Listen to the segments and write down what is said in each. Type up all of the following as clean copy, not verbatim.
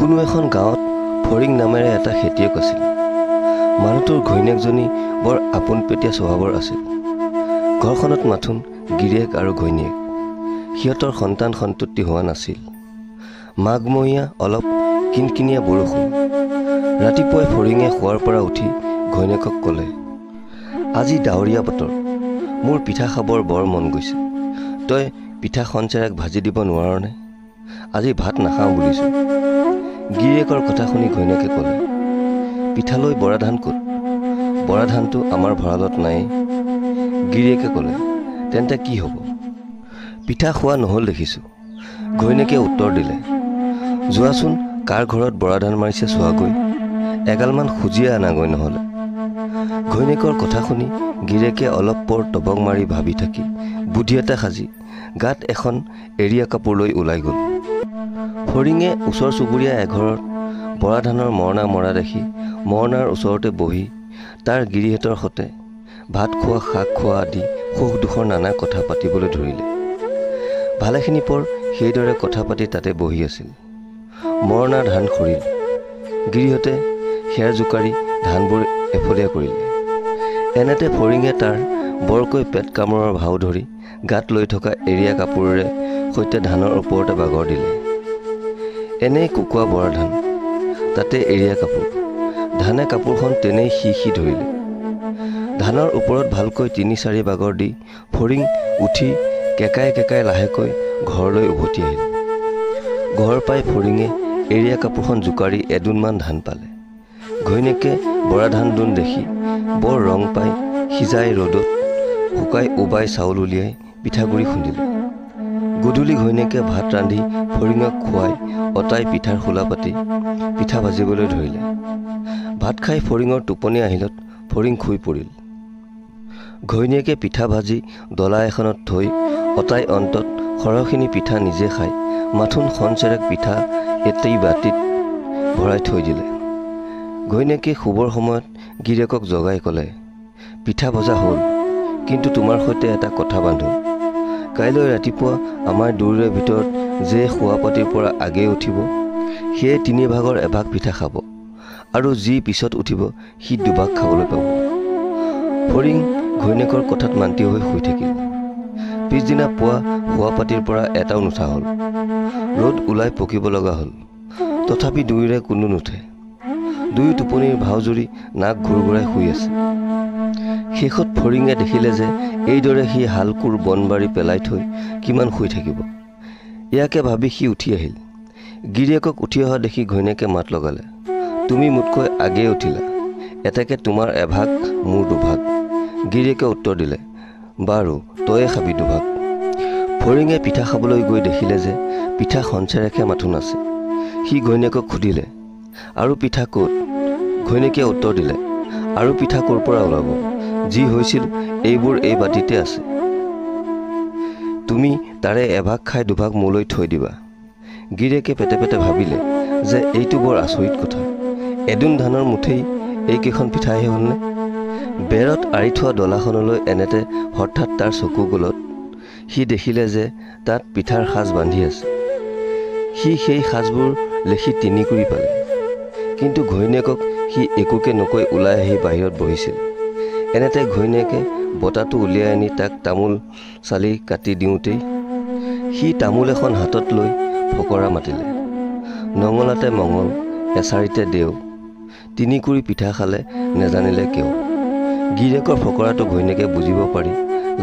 কোনো এখন গাঁৱত ফৰিং নামেৰে এটা খেতিয়ক আছিল। মানুহটোৰ ঘৈণীয়েকজনী বৰ আপোনপেটীয়া স্বভাৱৰ আছিল। ঘৰখনত মাথোন গিৰিয়েক আৰু ঘৈণীয়েক। সিহঁতৰ সন্তান সন্ততি হোৱা নাছিল। মাঘমহীয়া অলপ কিনকিনীয়া বৰষুণ। ৰাতিপুৱাই ফৰিঙে শোৱাৰ পৰা উঠি ঘৈণীয়েকক ক'লে, আজি ডাৱৰীয়া বতৰ, মোৰ পিঠা খাবৰ বৰ মন গৈছে। তই পিঠা খঞ্চেৰাক ভাজি দিব নোৱাৰনে? আজি ভাত নাখাওঁ বুলিছোঁ। গিৰিয়েকৰ কথা শুনি ঘৈণীয়েকে ক'লে, পিঠালৈ বৰা ধান ক'ত? বৰা ধানটো আমাৰ ভঁৰালত নাই। গিৰিয়েকে ক'লে, তেন্তে কি হ'ব? পিঠা খোৱা নহ'ল দেখিছোঁ। ঘৈণীয়েকে উত্তৰ দিলে, যোৱাচোন কাৰ ঘৰত বৰা ধান মাৰিছে চোৱাগৈ, এগালমান খুজিয়ে আনাগৈ নহ'লে। ঘৈণীয়েকৰ কথা শুনি গিৰিয়েকে অলপ পৰ টবক মাৰি ভাবি থাকি বুদ্ধি এটা সাজি গাত এখন এৰীয়া কাপোৰ লৈ ওলাই গ'ল। ফৰিঙে ওচৰ চুবুৰীয়া এঘৰত বৰা ধানৰ মৰণা মৰা দেখি মৰণাৰ ওচৰতে বহি তাৰ গিৰিহঁতৰ সতে ভাত খোৱা, শাক খোৱা আদি সুখ দুখৰ নানা কথা পাতিবলৈ ধৰিলে। ভালেখিনি পৰ সেইদৰে কথা পাতি তাতে বহি আছিল। মৰণাৰ ধান সৰিল। গিৰিহঁতে খেৰ জোকাৰি ধানবোৰ এফলীয়া কৰিলে। এনেতে ফৰিঙে তাৰ বৰকৈ পেট কামোৰৰ ভাও ধৰি গাত লৈ থকা এৰীয়া কাপোৰেৰে সৈতে ধানৰ ওপৰতে বাগৰ দিলে। এনেই কুকুৱা বৰা ধান, তাতে এৰীয়া কাপোৰ। ধানে কাপোৰখন তেনেই সি ধৰিলে। ধানৰ ওপৰত ভালকৈ ৩-৪ বাগৰ দি ফৰিং উঠি কেকাই কেকাই লাহেকৈ ঘৰলৈ উভতি আহিল। ঘৰ পাই ফৰিঙে এৰীয়া কাপোৰখন জোকাৰি এদোণমান ধান পালে। ঘৈণীয়েকে বৰা ধান দোণ দেখি বৰ ৰং পাই সিজাই ৰ'দত শুকাই উবাই চাউল উলিয়াই পিঠাগুৰি খুন্দিলে। গধূলি ঘৈণীয়েকে ভাত ৰান্ধি ফৰিঙক খুৱাই অতাই পিঠাৰ খোলা পাতি পিঠা ভাজিবলৈ ধৰিলে। ভাত খাই ফৰিঙৰ টোপনি আহিলত ফৰিং শুই পৰিল। ঘৈণীয়েকে পিঠা ভাজি ডলা এখনত থৈ অতাই অন্তত সৰহখিনি পিঠা নিজে খাই মাথোন খঞ্চেৰেক পিঠা এটি বাতিত ভৰাই থৈ দিলে। ঘৈণীয়েকে শুবৰ সময়ত গিৰিয়েকক জগাই ক'লে, পিঠা ভজা হ'ল, কিন্তু তোমাৰ সৈতে এটা কথা বান্ধো। কাইলৈ ৰাতিপুৱা আমাৰ দুয়োৰে ভিতৰত যে শোৱাপাতিৰ পৰা আগেয়ে উঠিব, সেয়ে ৩ ভাগৰ এভাগ পিঠা খাব, আৰু যি পিছত উঠিব সি 2 ভাগ খাবলৈ পাব। ফৰিং ঘৈণীয়েকৰ কথাত মান্তি হৈ শুই থাকিল। পিছদিনা পুৱা শোৱাপাতিৰ পৰা এটাও নুঠা হ'ল। ৰ'দ ওলাই পকিব লগা হ'ল, তথাপি দুয়োৰে কোনো নুঠে। দুয়ো টোপনিৰ ভাও জুৰি নাক ঘূৰঘূৰাই শুই আছে। শেষত ফৰিঙে দেখিলে যে এইদৰে সি হালকোৰ বনবাৰী পেলাই থৈ কিমান শুই থাকিব। ইয়াকে ভাবি সি উঠি আহিল। গিৰিয়েকক উঠি অহা দেখি ঘৈণীয়েকে মাত লগালে, তুমি মোতকৈ আগেয়ে উঠিলা, এতেকে তোমাৰ এভাগ, মোৰ 2 ভাগ। গিৰিয়েকে উত্তৰ দিলে, বাৰু তয়ে খাবি 2 ভাগ। ফৰিঙে পিঠা খাবলৈ গৈ দেখিলে যে পিঠা খঞ্চেৰেকহে মাথোন আছে। সি ঘৈণীয়েকক সুধিলে, আৰু পিঠা ক'ত? ঘৈণীয়েকে উত্তৰ দিলে, আৰু পিঠা ক'ৰ পৰা ওলাব, যি হৈছিল এইবোৰ এই বাতিতে আছে। তুমি তাৰে এভাগ খাই 2 ভাগ মোলৈ থৈ দিবা। গিৰিয়েকে পেটে পেটে ভাবিলে যে এইটো বৰ আচৰিত কথা। এদোণ ধানৰ মুঠেই এইকেইখন পিঠাহে হ'লনে? বেৰত আঁৰি থোৱা ডলাখনলৈ এনেতে হঠাৎ তাৰ চকু গ'লত সি দেখিলে যে তাত পিঠাৰ সাজ বান্ধি আছে। সি সেই সাজবোৰ লেখি 3 কুৰি পালে। কিন্তু ঘৈণীয়েকক সি একোকে নকৈ ওলাই আহি বাহিৰত বহিছিল। এনেতে ঘৈণীয়েকে বটাটো উলিয়াই আনি তাক তামোল চালি কাটি দিওঁতেই সি তামোল এখন হাতত লৈ ফকৰা মাতিলে, নঙলাতে মঙল, এছাৰিতে দেও, 3 কুৰি পিঠা খালে নেজানিলে কেও। গিৰিয়েকৰ ফকৰাটো ঘৈণীয়েকে বুজিব পাৰি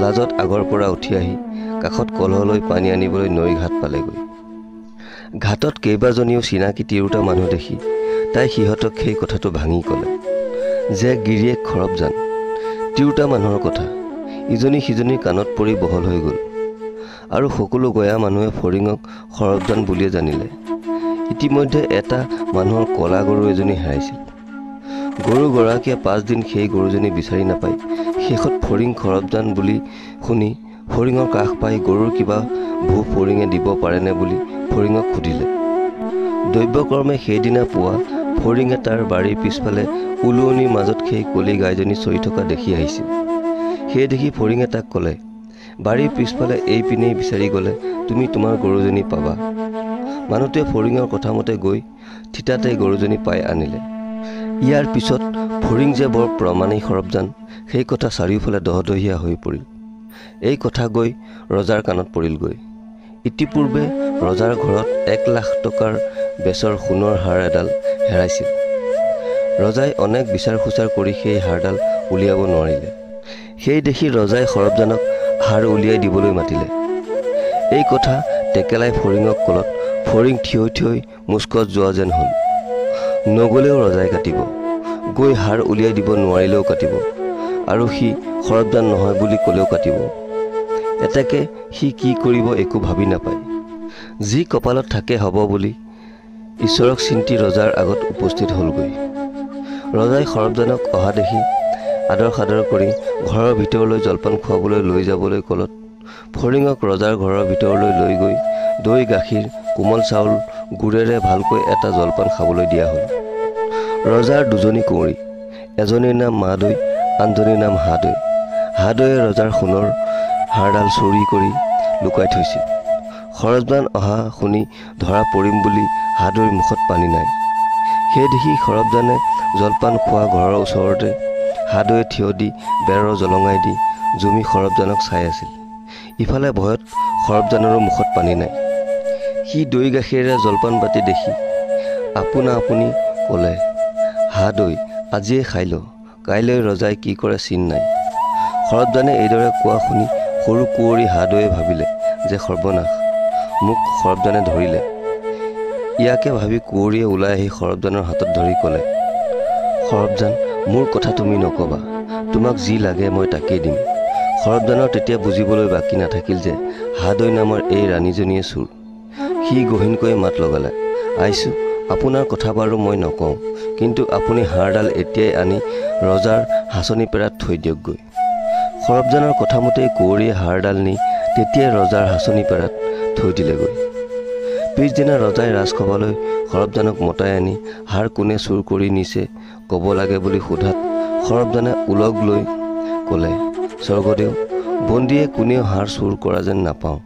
লাজত আগৰ পৰা উঠি আহি কাষত কলহ লৈ পানী আনিবলৈ নৈ ঘাট পালেগৈ। ঘাটত কেইবাজনীও চিনাকি তিৰোতা মানুহ দেখি তাই সিহঁতক সেই কথাটো ভাঙি ক'লে যে গিৰিয়েক খৰবজান। তিৰোতা মানুহৰ কথা ইজনী সিজনীৰ কাণত পৰি বহল হৈ গ'ল, আৰু সকলো গঞা মানুহে ফৰিঙক খৰবজান বুলিয়ে জানিলে। ইতিমধ্যে এটা মানুহৰ কলা গৰু এজনী হেৰাইছিল। গৰুগৰাকীয়ে 5 দিন সেই গৰুজনী বিচাৰি নাপাই শেষত ফৰিং খৰবজান বুলি শুনি ফৰিঙৰ কাষ পাই গৰুৰ কিবা ভূ ফৰিঙে দিব পাৰেনে বুলি ফৰিঙক সুধিলে। দৈব্যক্ৰমে সেইদিনা পুৱা ফৰিঙে তাৰ বাৰীৰ পিছফালে উলুৱনিৰ মাজত সেই কলি গাইজনী চৰি থকা দেখি আহিছিল। সেই দেখি ফৰিঙে তাক ক'লে, বাৰীৰ পিছফালে এই পিনেই বিচাৰি গ'লে তুমি তোমাৰ গৰুজনী পাবা। মানুহটোৱে ফৰিঙৰ কথামতে গৈ থিতাতে গৰুজনী পাই আনিলে। ইয়াৰ পিছত ফৰিং যে বৰ প্ৰমাণিক সৰবজান সেই কথা চাৰিওফালে দহদহীয়া হৈ পৰিল। এই কথা গৈ ৰজাৰ কাণত পৰিলগৈ। ইতিপূৰ্বে ৰজাৰ ঘৰত 1 লাখ টকাৰ বেচৰ সোণৰ হাৰ এডাল হেৰাইছিল। ৰজাই অনেক বিচাৰ খোচাৰ কৰি সেই হাৰডাল উলিয়াব নোৱাৰিলে। সেই দেখি ৰজাই সৰবজানক হাৰ উলিয়াই দিবলৈ মাতিলে। এই কথা টেকেলাই ফৰিঙক কলত ফৰিং থিয় মুস্কত যোৱা যেন হ'ল। নগ'লেও ৰজাই কাটিব, গৈ হাৰ উলিয়াই দিব নোৱাৰিলেও কাটিব, আৰু সি সৰবজান নহয় বুলি ক'লেও কাটিব। এতেকে সি কি কৰিব একো ভাবি নাপায়। যি কপালত থাকে হ'ব বুলি ঈশ্বৰক চিন্তি ৰজাৰ আগত উপস্থিত হ'লগৈ। ৰজাই সৰবজানক অহা দেখি আদৰ সাদৰ কৰি ঘৰৰ ভিতৰলৈ জলপান খুৱাবলৈ লৈ যাবলৈ ক'লত ফৰিঙক ৰজাৰ ঘৰৰ ভিতৰলৈ লৈ গৈ দৈ গাখীৰ কোমল চাউল গুড়েৰে ভালকৈ এটা জলপান খাবলৈ দিয়া হ'ল। ৰজাৰ দুজনী কুঁৱৰী, এজনীৰ নাম মাদৈ, আনজনীৰ নাম হাদৈ। হাদৈয়ে ৰজাৰ সোণৰ হাৰডাল চুৰি কৰি লুকাই থৈছিল। সৰবজান অহা শুনি ধৰা পৰিম বুলি হাদৈৰ মুখত পানী নাই। সেই দেখি সৰবজানে জলপান খোৱা ঘৰৰ ওচৰতে হাদৈয়ে থিয় দি বেৰৰ জলঙাই দি জুমি সৰবজানক চাই আছিল। ইফালে ভয়ত সৰবজানৰো মুখত পানী নাই। সি দৈ গাখীৰেৰে জলপান বাতি দেখি আপোনা আপুনি ক'লে, হাদৈ আজিয়ে খাই ল, কাইলৈ ৰজাই কি কৰে চিন নাই। সৰবজানে এইদৰে কোৱা শুনি সৰু কুঁৱৰী হাদৈয়ে ভাবিলে যে সৰ্বনাশ, মোক সৰবজানে ধৰিলে। ইয়াকে ভাবি কুঁৱৰীয়ে ওলাই আহি সৰবজানৰ হাতত ধৰি ক'লে, সৰবজান, মোৰ কথা তুমি নক'বা, তোমাক যি লাগে মই তাকেই দিম। সৰবজানৰ তেতিয়া বুজিবলৈ বাকী নাথাকিল যে হাদৈ নামৰ এই ৰাণীজনীয়ে চোৰ। সি গহীনকৈ মাত লগালে, আইছোঁ, আপোনাৰ কথা বাৰু মই নকওঁ, কিন্তু আপুনি হাৰডাল এতিয়াই আনি ৰজাৰ হাঁচনিপেৰাত থৈ দিয়কগৈ। সৰবজানৰ কথামতেই কুঁৱৰীয়ে হাৰডাল নি তেতিয়াই ৰজাৰ হাঁচনিপেৰাত থৈ দিলেগৈ। পিছদিনা ৰজাই ৰাজসভালৈ সৰবজানক মতাই আনি হাৰ কোনে চুৰ কৰি নিছে ক'ব লাগে বুলি সোধাত সৰবজানে উলগ লৈ ক'লে, স্বৰ্গদেউ, বন্দীয়ে কোনেও হাৰ চুৰ কৰা যেন নাপাওঁ।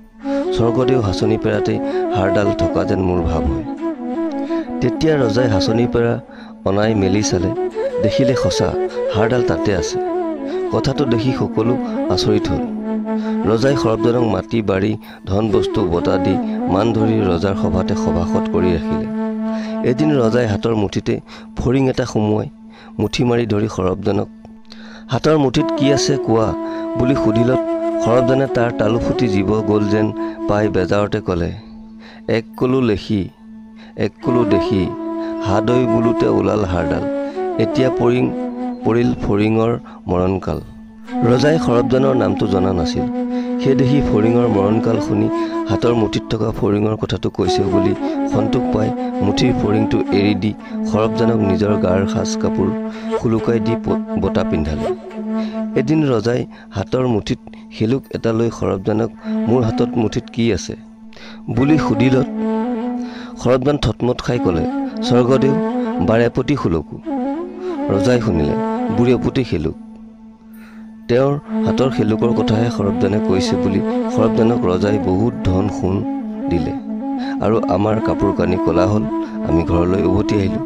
স্বৰ্গদেউ হাঁচনিপেৰাতেই হাৰডাল থকা যেন মোৰ ভাৱ হয়। তেতিয়া ৰজাই হাঁচনিপেৰা অনাই মেলি চালে, দেখিলে সঁচা হাৰডাল তাতে আছে। কথাটো দেখি সকলো আচৰিত হ'ল। ৰজাই সৰবজানক মাটি বাৰী ধন বস্তু বঁটা দি মান ধৰি ৰজাৰ সভাতে সভাসদ কৰি ৰাখিলে। এদিন ৰজাই হাতৰ মুঠিতে ফৰিং এটা সুমুৱাই মুঠি মাৰি ধৰি সৰবজানক, হাতৰ মুঠিত কি আছে কোৱা বুলি সুধিলত সৰবজানে তাৰ তালু ফুটি জীৱ গ'ল যেন পাই বেজাৰতে ক'লে, 1 কলো লেখি 1 কলো দেখি, হাদৈ বোলোতে ওলাল হাৰডাল, এতিয়া পৰিল ফৰিঙৰ মৰণকাল। ৰজাই সৰবজানৰ নামটো জনা নাছিল। সেই দেখি ফৰিঙৰ মৰণকাল শুনি হাতৰ মুঠিত থকা ফৰিঙৰ কথাটো কৈছে বুলি সন্তোষ পাই মুঠিৰ ফৰিংটো এৰি দি সৰবজানক নিজৰ গাৰ সাজ কাপোৰ খুলুকাই দি বঁটা পিন্ধালে। এদিন ৰজাই হাতৰ মুঠিত শেলুক এটা লৈ সৰবজানক, মোৰ হাতত মুঠিত কি আছে বুলি সুধিলত সৰবজান থতমত খাই ক'লে, স্বৰ্গদেউ, বাৰেপতি শুলকো। ৰজাই শুনিলে, বুঢ়েপতি শেলুক। তেওঁৰ হাতৰ শেলুকৰ কথাহে সৰবজানে কৈছে বুলি সৰবজানক ৰজাই বহুত ধন সোণ দিলে, আৰু আমাৰ কাপোৰ কানি কলা হ'ল। আমি ঘৰলৈ উভতি আহিলোঁ।